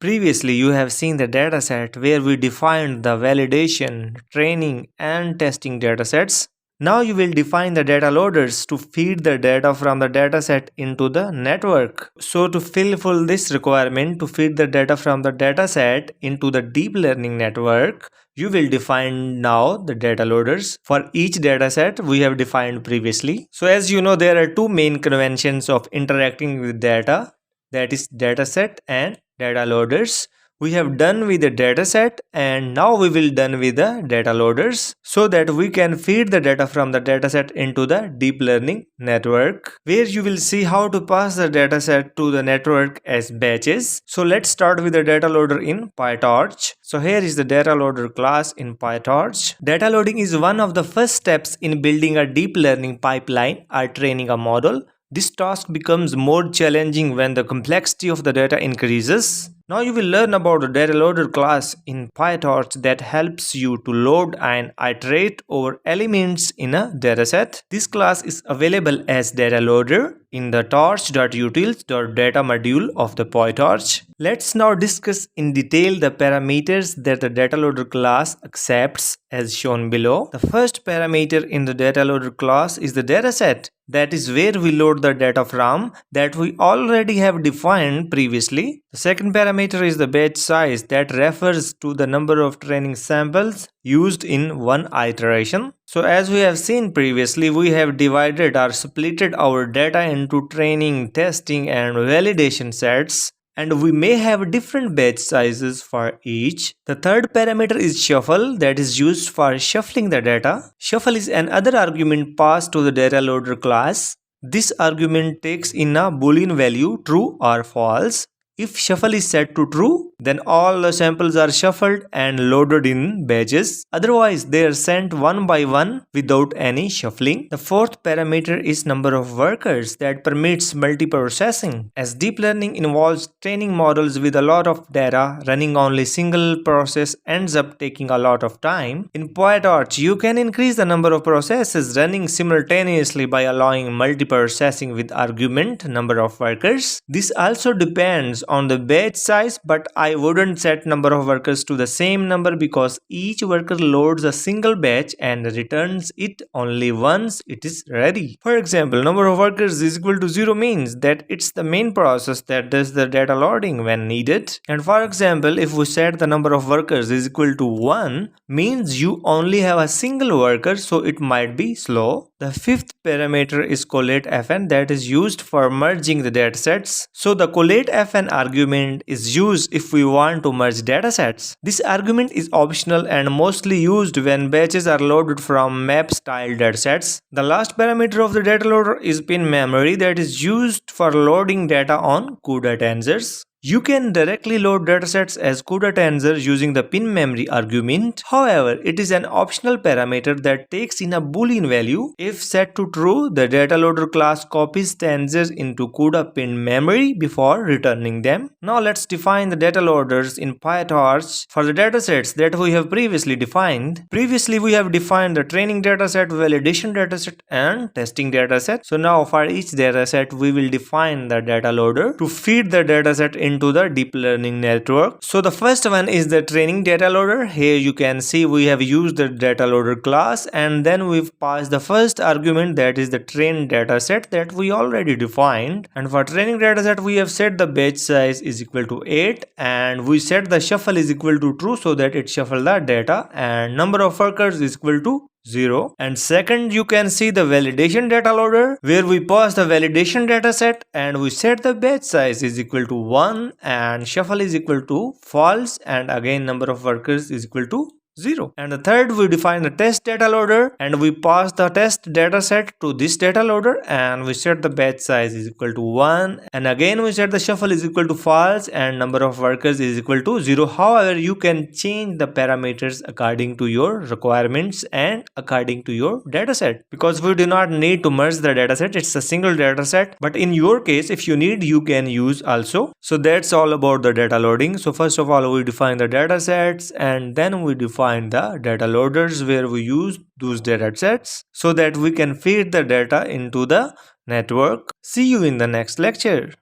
Previously, you have seen the dataset where we defined the validation, training, and testing datasets. Now you will define the data loaders to feed the data from the dataset into the network. So to fulfill this requirement to feed the data from the dataset into the deep learning network, you will define now the data loaders for each dataset we have defined previously. So as you know, there are two main conventions of interacting with data, that is dataset and data loaders. We have done with the dataset and now we will done with the data loaders so that we can feed the data from the dataset into the deep learning network, where you will see how to pass the dataset to the network as batches. So let's start with the data loader in Pytorch. So here is the data loader class in Pytorch. Data loading is one of the first steps in building a deep learning pipeline or training a model. This task becomes more challenging when the complexity of the data increases. Now you will learn about the data loader class in Pytorch that helps you to load and iterate over elements in a dataset. This class is available as data loader in the torch.utils.data module of the Pytorch. Let's now discuss in detail the parameters that the data loader class accepts as shown below. The first parameter in the data loader class is the dataset. That is where we load the data from that we already have defined previously. The second parameter is the batch size that refers to the number of training samples used in one iteration. So as we have seen previously, we have divided or splitted our data into training, testing and validation sets, and we may have different batch sizes for each. The third parameter is shuffle, that is used for shuffling the data. Shuffle is another argument passed to the data loader class. This argument takes in a boolean value true or false. If shuffle is set to true, then all the samples are shuffled and loaded in batches. Otherwise, they are sent one by one without any shuffling. The fourth parameter is number of workers that permits multiprocessing. As deep learning involves training models with a lot of data, running only single process ends up taking a lot of time. In Pytorch, you can increase the number of processes running simultaneously by allowing multiprocessing with argument number of workers. This also depends on the batch size, but I wouldn't set number of workers to the same number because each worker loads a single batch and returns it only once it is ready. For example, number of workers is equal to 0 means that it's the main process that does the data loading when needed. And for example, if we set the number of workers is equal to 1 means you only have a single worker, so it might be slow. The fifth parameter is collate fn, that is used for merging the datasets. So the collate fn argument is used if we want to merge datasets. This argument is optional and mostly used when batches are loaded from map style datasets. The last parameter of the data loader is pin memory, that is used for loading data on CUDA tensors. You can directly load datasets as CUDA tensors using the pin memory argument. However, it is an optional parameter that takes in a boolean value. If set to true, the data loader class copies tensors into CUDA pin memory before returning them. Now let's define the data loaders in Pytorch for the datasets that we have previously defined. Previously, we have defined the training dataset, validation dataset and testing dataset. So now for each dataset, we will define the data loader to feed the dataset into the deep learning network. So the first one is the training data loader. Here you can see we have used the data loader class and then we've passed the first argument, that is the trained dataset that we already defined. And for training dataset, we have set the batch size is equal to 8 and we set the shuffle is equal to true so that it shuffle the data, and number of workers is equal to 0. And second, you can see the validation data loader where we pass the validation dataset and we set the batch size is equal to 1 and shuffle is equal to false, and again number of workers is equal to 0. And the third, we define the test data loader and we pass the test dataset to this data loader and we set the batch size is equal to 1 and again we set the shuffle is equal to false and number of workers is equal to 0. However, you can change the parameters according to your requirements and according to your dataset, because we do not need to merge the dataset, it's a single dataset, but in your case if you need you can use also. So that's all about the data loading. So first of all, we define the datasets and then we define the data loaders where we use those datasets so that we can feed the data into the network. See you in the next lecture.